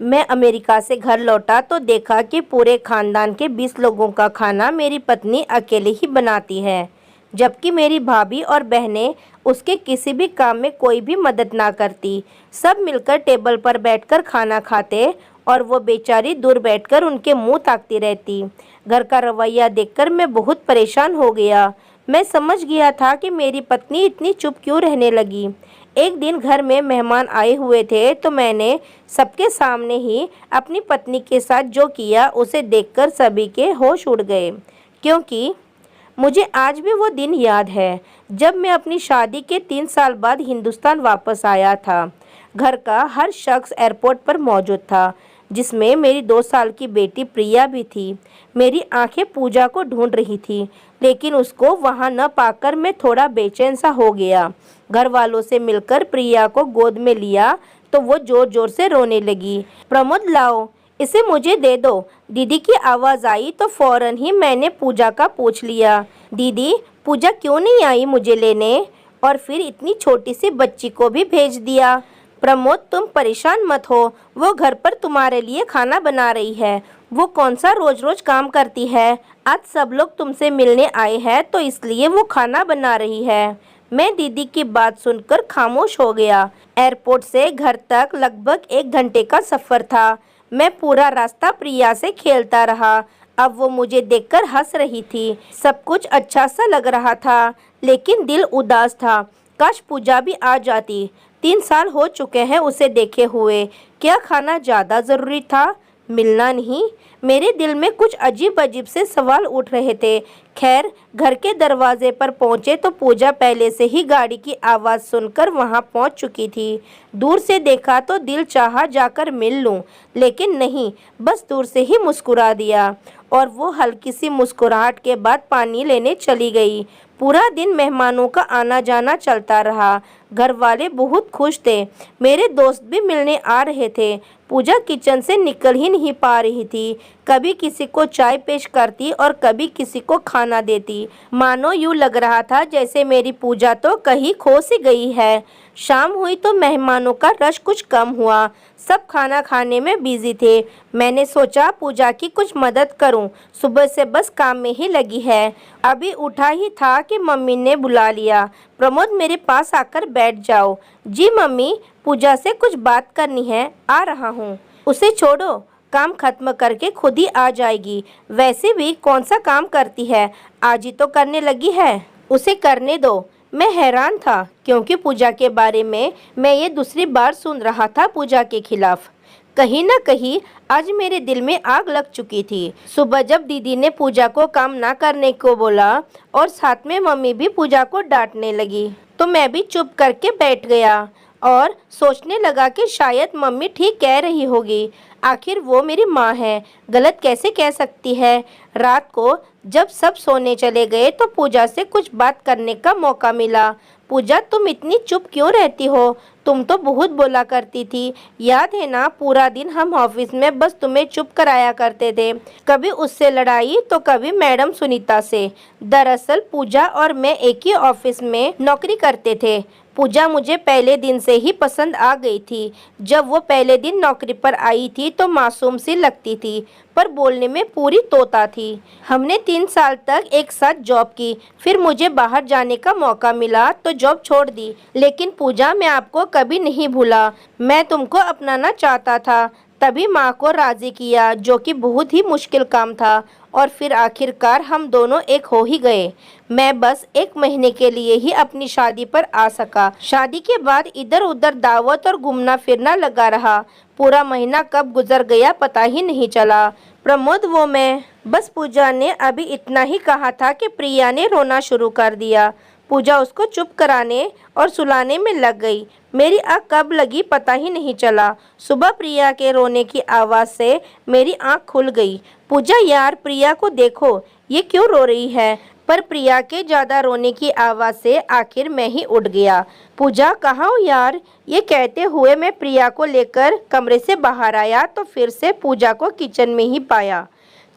मैं अमेरिका से घर लौटा तो देखा कि पूरे खानदान के 20 लोगों का खाना मेरी पत्नी अकेले ही बनाती है, जबकि मेरी भाभी और बहनें उसके किसी भी काम में कोई भी मदद ना करती। सब मिलकर टेबल पर बैठकर खाना खाते और वो बेचारी दूर बैठकर उनके मुंह ताकती रहती। घर का रवैया देखकर मैं बहुत परेशान हो गया। मैं समझ गया था कि मेरी पत्नी इतनी चुप क्यों रहने लगी। एक दिन घर में मेहमान आए हुए थे तो मैंने सबके सामने ही अपनी पत्नी के साथ जो किया उसे देखकर सभी के होश उड़ गए, क्योंकि मुझे आज भी वो दिन याद है जब मैं अपनी शादी के 3 साल बाद हिंदुस्तान वापस आया था। घर का हर शख्स एयरपोर्ट पर मौजूद था, जिसमें मेरी 2 साल की बेटी प्रिया भी थी। मेरी आंखें पूजा को ढूंढ रही थी, लेकिन उसको वहां न पाकर मैं थोड़ा बेचैन सा हो गया। घर वालों से मिलकर प्रिया को गोद में लिया तो वो जोर जोर से रोने लगी। प्रमोद, लाओ, इसे मुझे दे दो। दीदी की आवाज़ आई तो फौरन ही मैंने पूजा का पूछ लिया, दीदी पूजा क्यों नहीं आई मुझे लेने? और फिर इतनी छोटी सी बच्ची को भी भेज दिया। प्रमोद, तुम परेशान मत हो, वो घर पर तुम्हारे लिए खाना बना रही है। वो कौन सा रोज रोज काम करती है? आज सब लोग तुमसे मिलने आए हैं तो इसलिए वो खाना बना रही है। मैं दीदी की बात सुनकर खामोश हो गया। एयरपोर्ट से घर तक लगभग 1 घंटे का सफ़र था। मैं पूरा रास्ता प्रिया से खेलता रहा। अब वो मुझे देखकर हंस रही थी। सब कुछ अच्छा सा लग रहा था, लेकिन दिल उदास था। काश पूजा भी आ जाती। 3 साल हो चुके हैं उसे देखे हुए। क्या खाना ज़्यादा ज़रूरी था, मिलना नहीं? मेरे दिल में कुछ अजीब अजीब से सवाल उठ रहे थे। खैर, घर के दरवाजे पर पहुंचे तो पूजा पहले से ही गाड़ी की आवाज़ सुनकर वहां पहुंच चुकी थी। दूर से देखा तो दिल चाहा जाकर मिल लूं, लेकिन नहीं, बस दूर से ही मुस्कुरा दिया और वो हल्की सी मुस्कुराहट के बाद पानी लेने चली गई। पूरा दिन मेहमानों का आना जाना चलता रहा। घर वाले बहुत खुश थे। मेरे दोस्त भी मिलने आ रहे थे। पूजा किचन से निकल ही नहीं पा रही थी। कभी किसी को चाय पेश करती और कभी किसी को खाना देती। मानो यूँ लग रहा था जैसे मेरी पूजा तो कहीं खो सी गई है। शाम हुई तो मेहमानों का रश कुछ कम हुआ। सब खाना खाने में बिजी थे। मैंने सोचा पूजा की कुछ मदद करूं। सुबह से बस काम में ही लगी है। अभी उठा ही था कि मम्मी ने बुला लिया, प्रमोद मेरे पास आकर बैठ जाओ। जी मम्मी, पूजा से कुछ बात करनी है, आ रहा हूँ। उसे छोड़ो, काम खत्म करके खुद ही आ जाएगी। वैसे भी कौन सा काम करती है, आज ही तो करने लगी है, उसे करने दो। मैं हैरान था क्योंकि पूजा के बारे में मैं ये दूसरी बार सुन रहा था पूजा के खिलाफ। कहीं ना कहीं आज मेरे दिल में आग लग चुकी थी। सुबह जब दीदी ने पूजा को काम ना करने को बोला और साथ में मम्मी भी पूजा को डांटने लगी तो मैं भी चुप करके बैठ गया और सोचने लगा कि शायद मम्मी ठीक कह रही होगी। आखिर वो मेरी माँ है, गलत कैसे कह सकती है। रात को जब सब सोने चले गए तो पूजा से कुछ बात करने का मौका मिला। पूजा, तुम इतनी चुप क्यों रहती हो? तुम तो बहुत बोला करती थी, याद है ना? पूरा दिन हम ऑफिस में बस तुम्हें चुप कराया करते थे। कभी उससे लड़ाई तो कभी मैडम सुनीता से। दरअसल पूजा और मैं एक ही ऑफिस में नौकरी करते थे। पूजा मुझे पहले दिन से ही पसंद आ गई थी। जब वो पहले दिन नौकरी पर आई थी तो मासूम सी लगती थी, पर बोलने में पूरी तोता थी। हमने 3 साल तक एक साथ जॉब की। फिर मुझे बाहर जाने का मौका मिला तो जॉब छोड़ दी। लेकिन पूजा, मैं आपको कभी नहीं भूला। मैं तुमको अपनाना चाहता था, तभी माँ को राजी किया, जो कि बहुत ही मुश्किल काम था। और फिर आखिरकार हम दोनों एक हो ही गए। मैं बस 1 महीने के लिए ही अपनी शादी पर आ सका। शादी के बाद इधर उधर दावत और घूमना फिरना लगा रहा। पूरा महीना कब गुजर गया पता ही नहीं चला। प्रमोद, वो मैं बस पूजा ने अभी इतना ही कहा था कि प्रिया ने रोना शुरू कर दिया। पूजा उसको चुप कराने और सुलाने में लग गई। मेरी आँख कब लगी पता ही नहीं चला। सुबह प्रिया के रोने की आवाज़ से मेरी आँख खुल गई। पूजा, यार प्रिया को देखो, ये क्यों रो रही है? पर प्रिया के ज़्यादा रोने की आवाज़ से आखिर मैं ही उठ गया। पूजा, कहाँ हो यार? ये कहते हुए मैं प्रिया को लेकर कमरे से बाहर आया तो फिर से पूजा को किचन में ही पाया।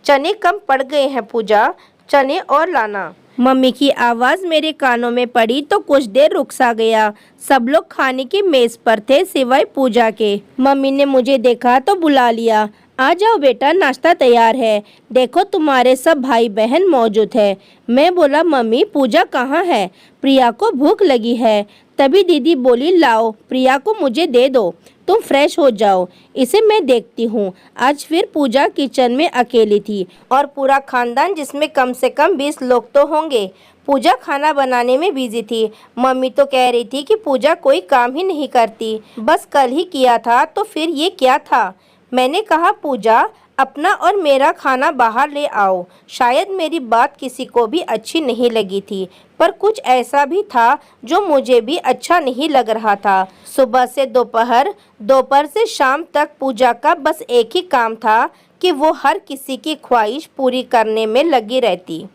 चने कम पड़ गए हैं पूजा, चने और लाना। मम्मी की आवाज़ मेरे कानों में पड़ी तो कुछ देर रुक सा गया। सब लोग खाने की मेज़ पर थे सिवाय पूजा के। मम्मी ने मुझे देखा तो बुला लिया, आ जाओ बेटा, नाश्ता तैयार है, देखो तुम्हारे सब भाई बहन मौजूद है। मैं बोला, मम्मी पूजा कहाँ है, प्रिया को भूख लगी है। तभी दीदी बोली, लाओ प्रिया को मुझे दे दो, तुम फ्रेश हो जाओ, इसे मैं देखती हूँ। आज फिर पूजा किचन में अकेली थी और पूरा खानदान, जिसमें कम से कम 20 लोग तो होंगे, पूजा खाना बनाने में बिजी थी। मम्मी तो कह रही थी कि पूजा कोई काम ही नहीं करती, बस कल ही किया था तो फिर ये क्या था। मैंने कहा, पूजा अपना और मेरा खाना बाहर ले आओ। शायद मेरी बात किसी को भी अच्छी नहीं लगी थी, पर कुछ ऐसा भी था जो मुझे भी अच्छा नहीं लग रहा था। सुबह से दोपहर, दोपहर से शाम तक पूजा का बस एक ही काम था कि वो हर किसी की ख्वाहिश पूरी करने में लगी रहती।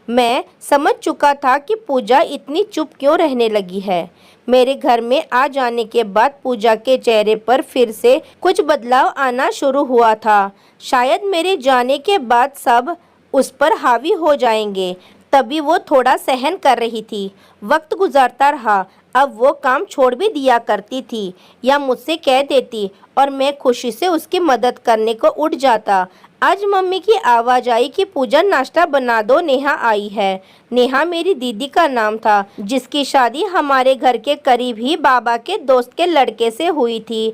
मैं समझ चुका था कि पूजा इतनी चुप क्यों रहने लगी है। मेरे घर में आ जाने के बाद पूजा के चेहरे पर फिर से कुछ बदलाव आना शुरू हुआ था। शायद मेरे जाने के बाद सब उस पर हावी हो जाएंगे, तभी वो थोड़ा सहन कर रही थी। वक्त गुजरता रहा, अब वो काम छोड़ भी दिया करती थी या मुझसे कह देती और मैं खुशी से उसकी मदद करने को उठ जाता। आज मम्मी की आवाज़ आई कि पूजा नाश्ता बना दो, नेहा आई है। नेहा मेरी दीदी का नाम था, जिसकी शादी हमारे घर के करीब ही बाबा के दोस्त के लड़के से हुई थी।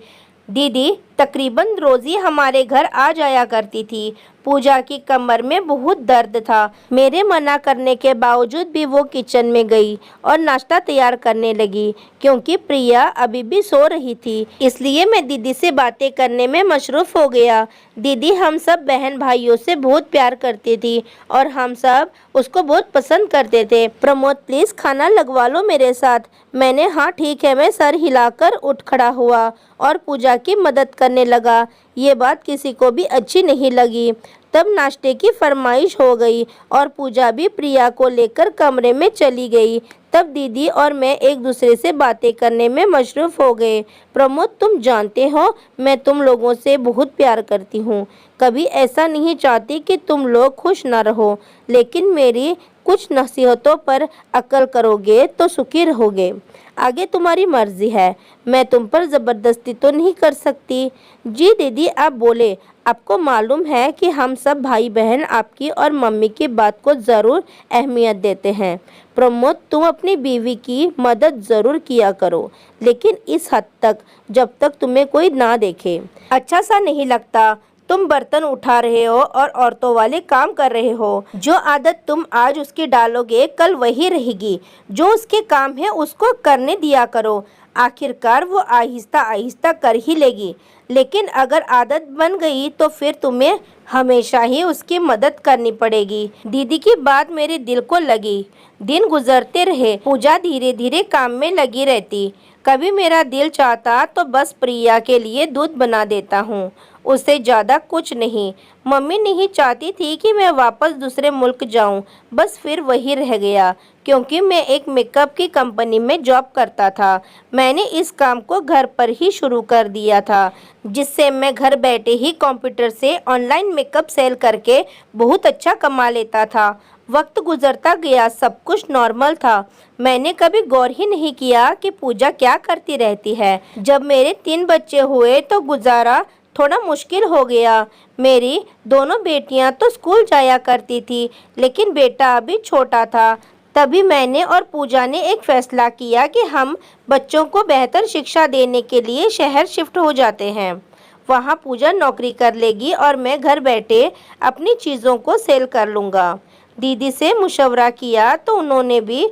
दीदी तकरीबन रोज़ ही हमारे घर आ जाया करती थी। पूजा की कमर में बहुत दर्द था। मेरे मना करने के बावजूद भी वो किचन में गई और नाश्ता तैयार करने लगी। क्योंकि प्रिया अभी भी सो रही थी, इसलिए मैं दीदी से बातें करने में मशरूफ़ हो गया। दीदी हम सब बहन भाइयों से बहुत प्यार करती थी और हम सब उसको बहुत पसंद करते थे। प्रमोद प्लीज़ खाना लगवा लो मेरे साथ। मैंने हाँ ठीक है, मैं सर हिलाकर उठ खड़ा हुआ और पूजा की मदद करने लगा। ये बात किसी को भी अच्छी नहीं लगी। तब नाश्ते की फरमाइश हो गई और पूजा भी प्रिया को लेकर कमरे में चली गई। तब दीदी और मैं एक दूसरे से बातें करने में मशरूफ़ हो गए। प्रमोद, तुम जानते हो मैं तुम लोगों से बहुत प्यार करती हूँ, कभी ऐसा नहीं चाहती कि तुम लोग खुश ना रहो, लेकिन मेरी कुछ नसीहतों पर अकल करोगे तो सुखी रहोगे। आगे तुम्हारी मर्जी है, मैं तुम पर ज़बरदस्ती तो नहीं कर सकती। जी दीदी आप बोले, आपको मालूम है कि हम सब भाई बहन आपकी और मम्मी की बात को ज़रूर अहमियत देते हैं। प्रमोद, तुम अपनी बीवी की मदद ज़रूर किया करो, लेकिन इस हद तक जब तक तुम्हें कोई ना देखे। अच्छा सा नहीं लगता, तुम बर्तन उठा रहे हो और औरतों वाले काम कर रहे हो। जो आदत तुम आज उसकी डालोगे कल वही रहेगी। जो उसके काम है उसको करने दिया करो, आखिरकार वो आहिस्ता आहिस्ता कर ही लेगी। लेकिन अगर आदत बन गई तो फिर तुम्हें हमेशा ही उसकी मदद करनी पड़ेगी। दीदी की बात मेरे दिल को लगी। दिन गुजरते रहे, पूजा धीरे धीरे काम में लगी रहती। कभी मेरा दिल चाहता तो बस प्रिया के लिए दूध बना देता हूँ, उससे ज़्यादा कुछ नहीं। मम्मी नहीं चाहती थी कि मैं वापस दूसरे मुल्क जाऊं, बस फिर वही रह गया। क्योंकि मैं एक मेकअप की कंपनी में जॉब करता था, मैंने इस काम को घर पर ही शुरू कर दिया था, जिससे मैं घर बैठे ही कंप्यूटर से ऑनलाइन मेकअप सेल करके बहुत अच्छा कमा लेता था। वक्त गुजरता गया, सब कुछ नॉर्मल था। मैंने कभी गौर ही नहीं किया कि पूजा क्या करती रहती है। जब मेरे 3 बच्चे हुए तो गुजारा थोड़ा मुश्किल हो गया। मेरी दोनों बेटियां तो स्कूल जाया करती थी, लेकिन बेटा अभी छोटा था। तभी मैंने और पूजा ने एक फ़ैसला किया कि हम बच्चों को बेहतर शिक्षा देने के लिए शहर शिफ्ट हो जाते हैं। वहाँ पूजा नौकरी कर लेगी और मैं घर बैठे अपनी चीज़ों को सेल कर लूँगा। दीदी से मुशवरा किया तो उन्होंने भी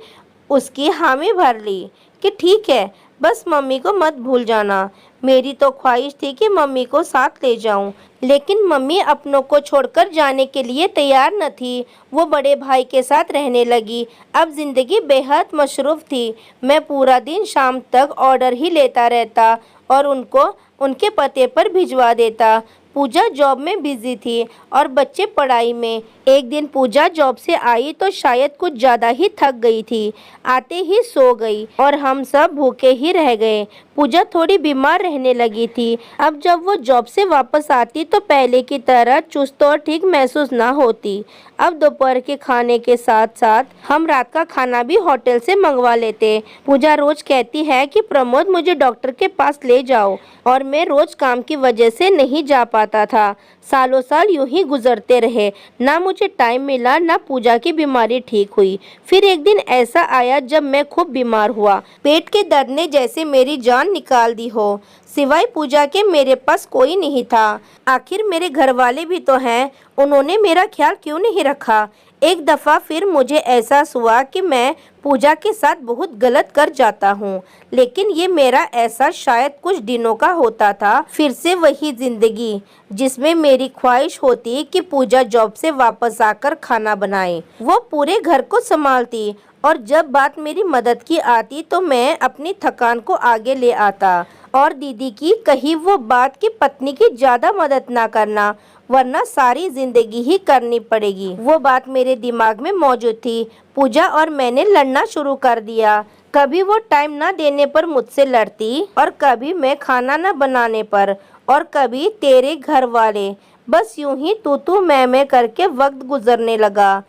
उसकी हामी भर ली कि ठीक है, बस मम्मी को मत भूल जाना। मेरी तो ख्वाहिश थी कि मम्मी को साथ ले जाऊं, लेकिन मम्मी अपनों को छोड़कर जाने के लिए तैयार न थी। वो बड़े भाई के साथ रहने लगी। अब ज़िंदगी बेहद मशरूफ़ थी। मैं पूरा दिन शाम तक ऑर्डर ही लेता रहता और उनको उनके पते पर भिजवा देता। पूजा जॉब में बिजी थी और बच्चे पढ़ाई में। एक दिन पूजा जॉब से आई तो शायद कुछ ज़्यादा ही थक गई थी। आते ही सो गई और हम सब भूखे ही रह गए। पूजा थोड़ी बीमार रहने लगी थी। अब जब वो जॉब से वापस आती तो पहले की तरह चुस्त और ठीक महसूस ना होती। अब दोपहर के खाने के साथ साथ हम रात का खाना भी होटल से मंगवा लेते। पूजा रोज कहती है कि प्रमोद मुझे डॉक्टर के पास ले जाओ, और मैं रोज काम की वजह से नहीं जा पाता था। सालों साल यूं ही गुजरते रहे, ना मुझे टाइम मिला, ना पूजा की बीमारी ठीक हुई। फिर एक दिन ऐसा आया जब मैं खूब बीमार हुआ। पेट के दर्द ने जैसे मेरी जान निकाल दी हो। सिवाय पूजा के मेरे पास कोई नहीं था। आखिर मेरे घर वाले भी तो हैं, उन्होंने मेरा ख्याल क्यों नहीं रखा। एक दफ़ा फिर मुझे एहसास हुआ कि मैं पूजा के साथ बहुत गलत कर जाता हूँ, लेकिन ये मेरा एहसास शायद कुछ दिनों का होता था। फिर से वही जिंदगी जिसमें मेरी ख्वाहिश होती कि पूजा जॉब से वापस आकर खाना बनाए, वो पूरे घर को संभालती, और जब बात मेरी मदद की आती तो मैं अपनी थकान को आगे ले आता और दीदी की कही वो बात कि पत्नी की ज़्यादा मदद ना करना, वरना सारी जिंदगी ही करनी पड़ेगी। वो बात मेरे दिमाग में मौजूद थी। पूजा और मैंने लड़ना शुरू कर दिया। कभी वो टाइम ना देने पर मुझसे लड़ती, और कभी मैं खाना न बनाने पर, और कभी तेरे घर वाले। बस यूं ही तू मैं करके वक्त गुजरने लगा।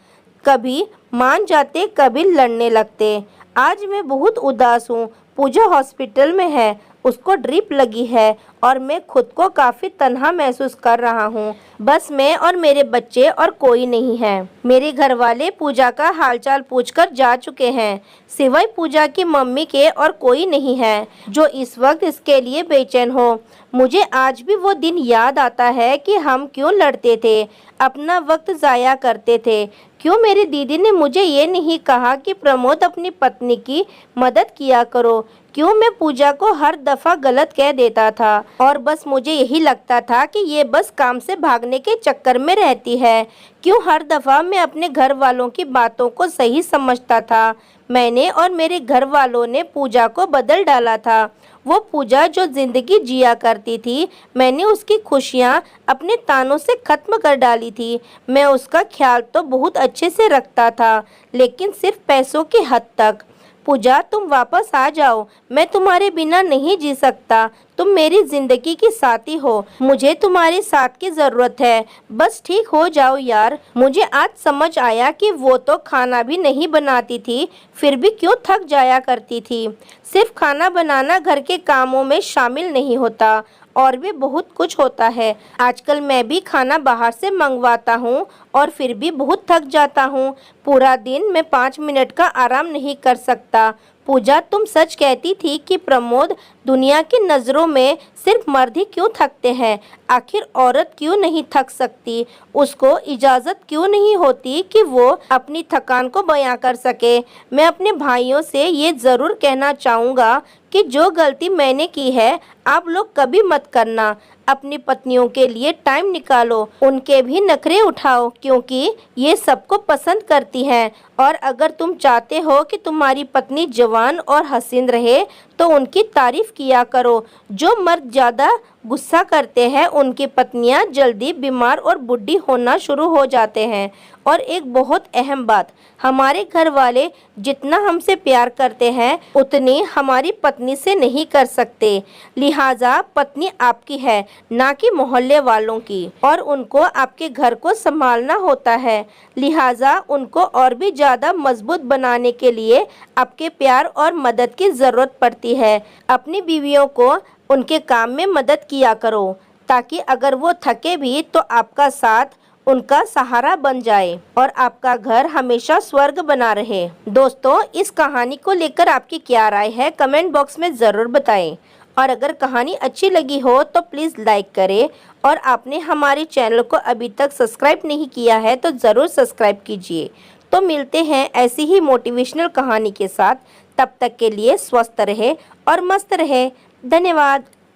कभी मान जाते, कभी लड़ने लगते। आज मैं बहुत उदास हूँ। पूजा हॉस्पिटल में है, उसको ड्रिप लगी है, और मैं खुद को काफ़ी तन्हा महसूस कर रहा हूँ। बस मैं और मेरे बच्चे, और कोई नहीं है। मेरे घर वाले पूजा का हालचाल पूछकर जा चुके हैं। सिवाय पूजा की मम्मी के और कोई नहीं है जो इस वक्त इसके लिए बेचैन हो। मुझे आज भी वो दिन याद आता है कि हम क्यों लड़ते थे, अपना वक्त ज़ाया करते थे। क्यों मेरी दीदी ने मुझे ये नहीं कहा कि प्रमोद अपनी पत्नी की मदद किया करो। क्यों मैं पूजा को हर दफ़ा गलत कह देता था, और बस मुझे यही लगता था कि ये बस काम से भागने के चक्कर में रहती है। क्यों हर दफ़ा मैं अपने घर वालों की बातों को सही समझता था। मैंने और मेरे घर वालों ने पूजा को बदल डाला था। वो पूजा जो ज़िंदगी जिया करती थी, मैंने उसकी खुशियाँ अपने तानों से ख़त्म कर डाली थी। मैं उसका ख्याल तो बहुत अच्छे से रखता था, लेकिन सिर्फ पैसों की हद तक। पूजा, तुम वापस आ जाओ, मैं तुम्हारे बिना नहीं जी सकता। तुम मेरी ज़िंदगी की साथी हो, मुझे तुम्हारे साथ की ज़रूरत है। बस ठीक हो जाओ यार। मुझे आज समझ आया कि वो तो खाना भी नहीं बनाती थी, फिर भी क्यों थक जाया करती थी। सिर्फ खाना बनाना घर के कामों में शामिल नहीं होता, और भी बहुत कुछ होता है। आजकल मैं भी खाना बाहर से मंगवाता हूँ, और फिर भी बहुत थक जाता हूँ। पूरा दिन मैं 5 मिनट का आराम नहीं कर सकता। पूजा, तुम सच कहती थी कि प्रमोद दुनिया की नज़रों में सिर्फ मर्द ही क्यों थकते हैं। आखिर औरत क्यों नहीं थक सकती? उसको इजाज़त क्यों नहीं होती कि वो अपनी थकान को बयां कर सके? मैं अपने भाइयों से ये ज़रूर कहना चाहूँगा कि जो गलती मैंने की है, आप लोग कभी मत करना। अपनी पत्नियों के लिए टाइम निकालो, उनके भी नखरे उठाओ, क्योंकि ये सबको पसंद करती हैं। और अगर तुम चाहते हो कि तुम्हारी पत्नी जवान और हसीन रहे, तो उनकी तारीफ़ किया करो। जो मर्द ज़्यादा गुस्सा करते हैं, उनकी पत्नियां जल्दी बीमार और बूढ़ी होना शुरू हो जाते हैं। और एक बहुत अहम बात, हमारे घर वाले जितना हमसे प्यार करते हैं, उतनी हमारी पत्नी से नहीं कर सकते। लिहाजा पत्नी आपकी है, ना कि मोहल्ले वालों की, और उनको आपके घर को संभालना होता है। लिहाजा उनको और भी ज़्यादा मजबूत बनाने के लिए आपके प्यार और मदद की ज़रूरत पड़ती है। अपनी बीवियों को उनके काम में मदद किया करो, ताकि अगर वो थके भी तो आपका साथ उनका सहारा बन जाए, और आपका घर हमेशा स्वर्ग बना रहे। दोस्तों, इस कहानी को लेकर आपकी क्या राय है, कमेंट बॉक्स में ज़रूर बताएं। और अगर कहानी अच्छी लगी हो तो प्लीज़ लाइक करें, और आपने हमारे चैनल को अभी तक सब्सक्राइब नहीं किया है तो ज़रूर सब्सक्राइब कीजिए। तो मिलते हैं ऐसी ही मोटिवेशनल कहानी के साथ। तब तक के लिए स्वस्थ रहे और मस्त रहे। धन्यवाद।